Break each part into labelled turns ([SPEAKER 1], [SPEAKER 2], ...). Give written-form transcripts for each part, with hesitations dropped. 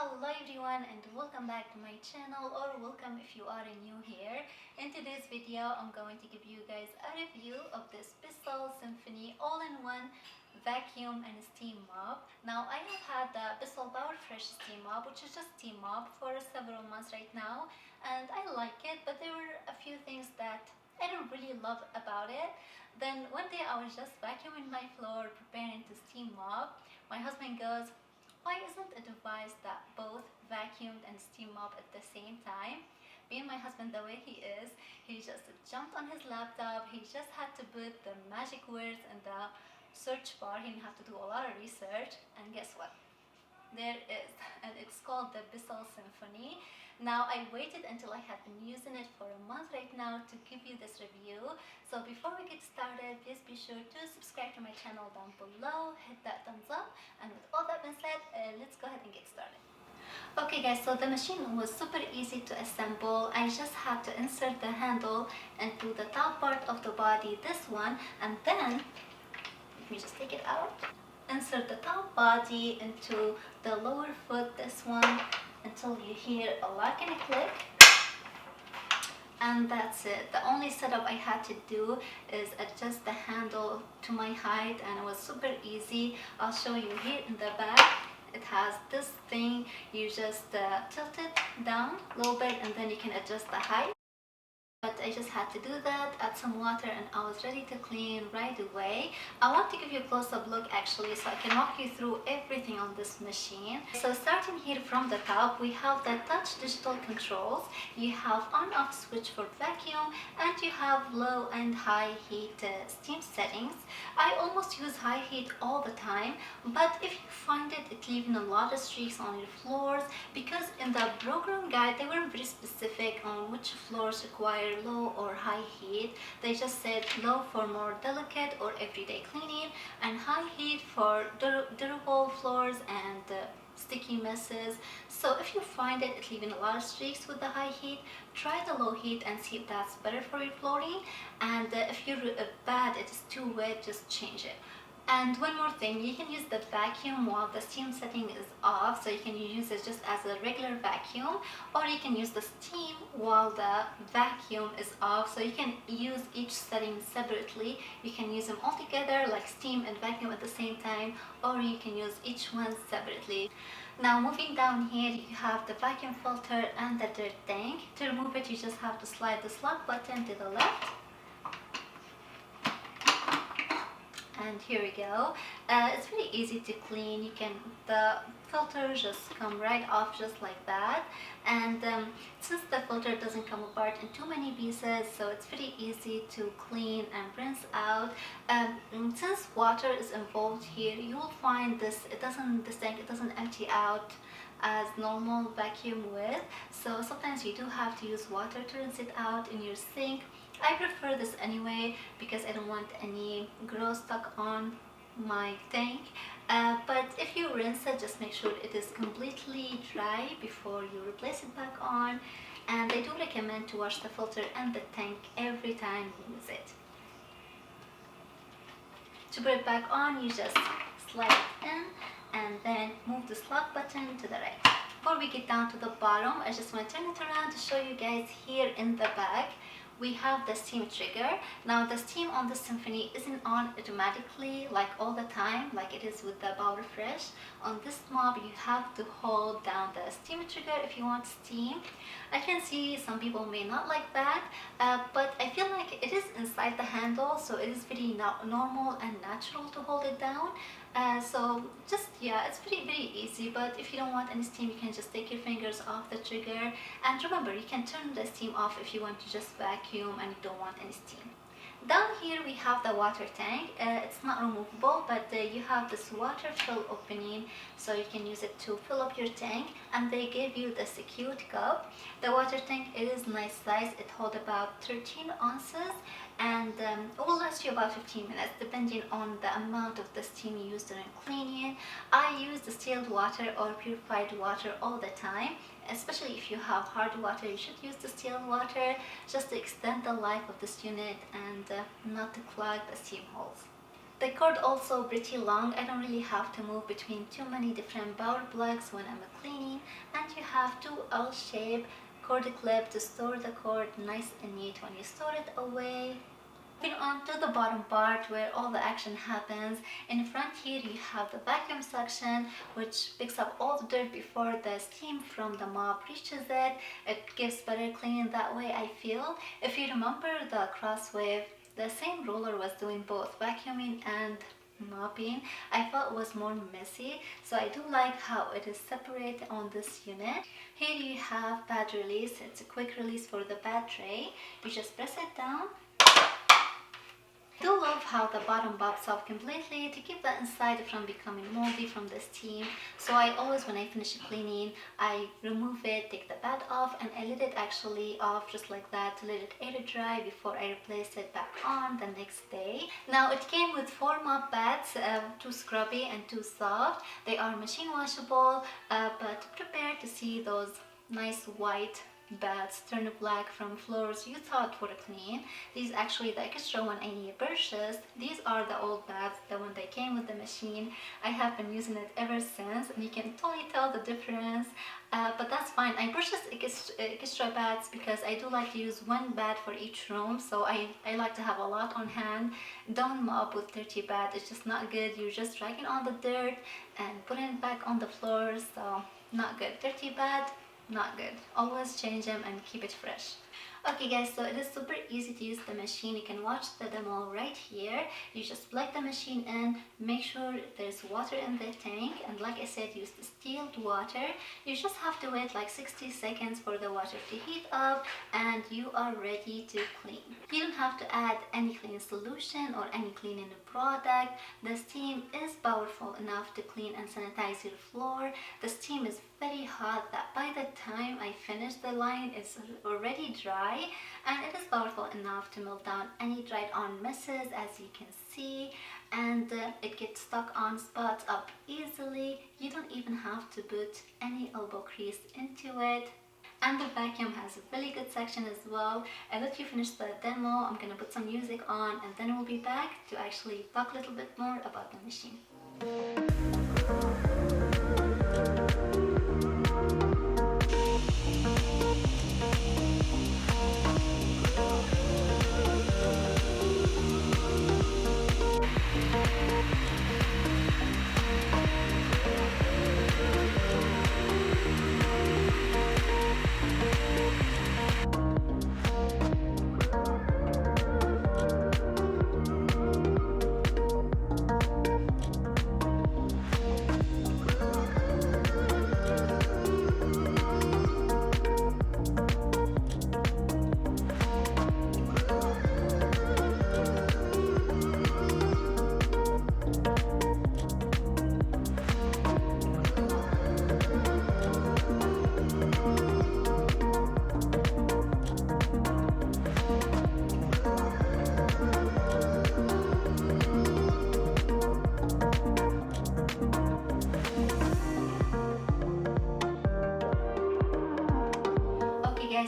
[SPEAKER 1] Hello everyone and welcome back to my channel, or welcome if you are new here. In today's video I'm going to give you guys a review of this Bissell Symphony all-in-one vacuum and steam mop. Now I have had the Bissell PowerFresh steam mop, which is just steam mop, for several months right now, and I like it, but there were a few things that I don't really love about it. Then one day I was just vacuuming my floor preparing to steam mop. My husband goes, "Why isn't a device that both vacuumed and steam mop at the same time?" Being my husband the way he is, he just jumped on his laptop. He just had to put the magic words in the search bar. He didn't have to do a lot of research, and guess what? There it is, and it's called the Bissell Symphony. Now I waited until I had been using it for a month right now to give you this review. So before we get started, please be sure to subscribe to my channel down below, hit that thumbs up, and with all that being said, let's go ahead and get started. Okay guys, so the machine was super easy to assemble. I just had to insert the handle into the top part of the body, this one, and then let me just take it out. Insert the top body into the lower foot, this one, until you hear a lock and a click, and that's it. The only setup I had to do is adjust the handle to my height, and it was super easy. I'll show you here in the back. It has this thing. You just tilt it down a little bit, and then you can adjust the height. But I just had to do that, add some water, and I was ready to clean right away. I want to give you a close-up look actually, so I can walk you through everything on this machine. So starting here from the top, we have the touch digital controls. You have on-off switch for vacuum, and you have low and high heat steam settings. I almost use high heat all the time, but if you find it leaving a lot of streaks on your floors, because in the program guide they weren't very specific on which floors require low or high heat. They just said low for more delicate or everyday cleaning, and high heat for durable floors and sticky messes. So if you find it leaving a lot of streaks with the high heat, try the low heat and see if that's better for your flooring. And if you're bad, it is too wet, just change it. And one more thing, you can use the vacuum while the steam setting is off, so you can use it just as a regular vacuum, or you can use the steam while the vacuum is off, so you can use each setting separately. You can use them all together, like steam and vacuum at the same time, or you can use each one separately. Now moving down here, you have the vacuum filter and the dirt tank. To remove it, you just have to slide the lock button to the left. And here we go. It's really easy to clean. The filter just come right off just like that, and since the filter doesn't come apart in too many pieces, so it's very easy to clean and rinse out. Since water is involved here, you will find this tank doesn't empty out as normal vacuum would, so sometimes you do have to use water to rinse it out in your sink. I prefer this anyway because I don't want any gross stuck on my tank, but if you rinse it, just make sure it is completely dry before you replace it back on. And I do recommend to wash the filter and the tank every time you use it. To put it back on, you just slide it in and then move the lock button to the right. Before we get down to the bottom, I just want to turn it around to show you guys here in the back. We have the steam trigger. Now the steam on the Symphony isn't on automatically like all the time like it is with the PowerFresh. On this mop you have to hold down the steam trigger if you want steam. I can see some people may not like that, but I feel like it is inside the handle, so it is very normal and natural to hold it down. So just, yeah, it's very easy. But if you don't want any steam, you can just take your fingers off the trigger, and remember, you can turn the steam off if you want to just vacuum and you don't want any steam. Down here we have the water tank. It's not removable, but you have this water fill opening, so you can use it to fill up your tank, and they give you this cute cup. The water tank is nice size. It holds about 13 ounces, and it will last you about 15 minutes depending on the amount of the steam you use during cleaning. I use distilled water or purified water all the time. Especially if you have hard water, you should use distilled water just to extend the life of this unit and not to clog the steam holes. The cord also pretty long. I don't really have to move between too many different power plugs when I'm cleaning, and you have two L-shaped cord clip to store the cord nice and neat when you store it away. Moving on to the bottom part where all the action happens. In front here you have the vacuum suction, which picks up all the dirt before the steam from the mop reaches it. It gives better cleaning that way, I feel. If you remember the Crosswave, the same roller was doing both vacuuming and mopping. I felt it was more messy, so I do like how it is separated on this unit. Here you have pad release. It's a quick release for the pad tray. You just press it down. I do love how the bottom pops off completely to keep the inside from becoming moldy from the steam. So I always, when I finish cleaning, I remove it, take the pad off, and I let it actually off just like that to let it air dry before I replace it back on the next day. Now it came with 4 mop pads, 2 scrubby and 2 soft. They are machine washable, but prepare to see those nice white pads turn black from floors you thought were clean. These actually the extra one I purchased. These are the old pads, the one that came with the machine. I have been using it ever since, and you can totally tell the difference. But that's fine. I purchased extra pads because I do like to use one pad for each room, so I like to have a lot on hand. Don't mop with dirty pad, it's just not good. You're just dragging on the dirt and putting it back on the floor, so not good. Dirty pad, not good. Always change them and keep it fresh. Okay guys, so it is super easy to use the machine. You can watch the demo right here. You just plug the machine in, make sure there's water in the tank, and like I said, use distilled water. You just have to wait like 60 seconds for the water to heat up and you are ready to clean. You don't have to add any cleaning solution or any cleaning product. The steam is powerful enough to clean and sanitize your floor. The steam is very hot that by the time I finish the line it's already dry, and it is powerful enough to melt down any dried on messes, as you can see, and it gets stuck on spots up easily. You don't even have to put any elbow grease into it. And the vacuum has a really good section as well. I'll let you finish the demo. I'm gonna put some music on and then we'll be back to actually talk a little bit more about the machine.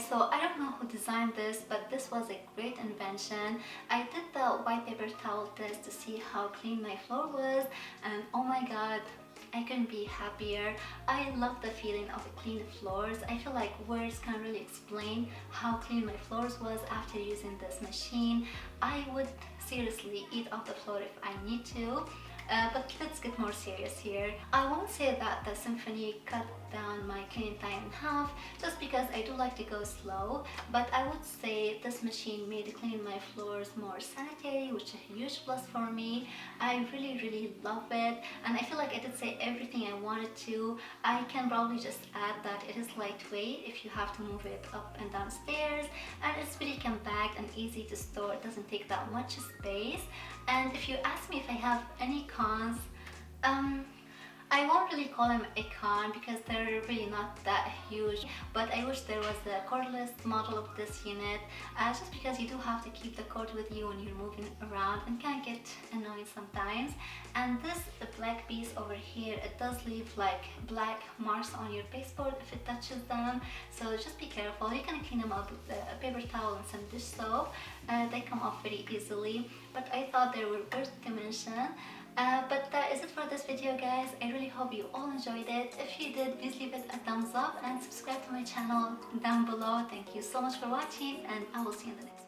[SPEAKER 1] So I don't know who designed this, but this was a great invention. I did the white paper towel test to see how clean my floor was, and oh my god, I couldn't be happier. I love the feeling of clean floors. I feel like words can't really explain how clean my floors was after using this machine. I would seriously eat off the floor if I need to. But let's get more serious here. I won't say that the Symphony cut down my cleaning time in half, just because I do like to go slow, but I would say this machine made cleaning my floors more sanitary, which is a huge plus for me. I really love it, and I feel like I did say everything I wanted to. I can probably just add that it is lightweight if you have to move it up and down stairs, and it's really compact and easy to store. It doesn't take that much space. And if you ask me if I have any cons, I won't really call them icon because they're really not that huge, but I wish there was a cordless model of this unit, just because you do have to keep the cord with you when you're moving around and can get annoying sometimes. And this black piece over here, it does leave like black marks on your baseboard if it touches them, so just be careful. You can clean them up with a paper towel and some dish soap. They come off very easily, but I thought they were worth to mention. But that is it for this video, guys. I really hope you all enjoyed it. If you did, please leave it a thumbs up and subscribe to my channel down below. Thank you so much for watching, and I will see you in the next video.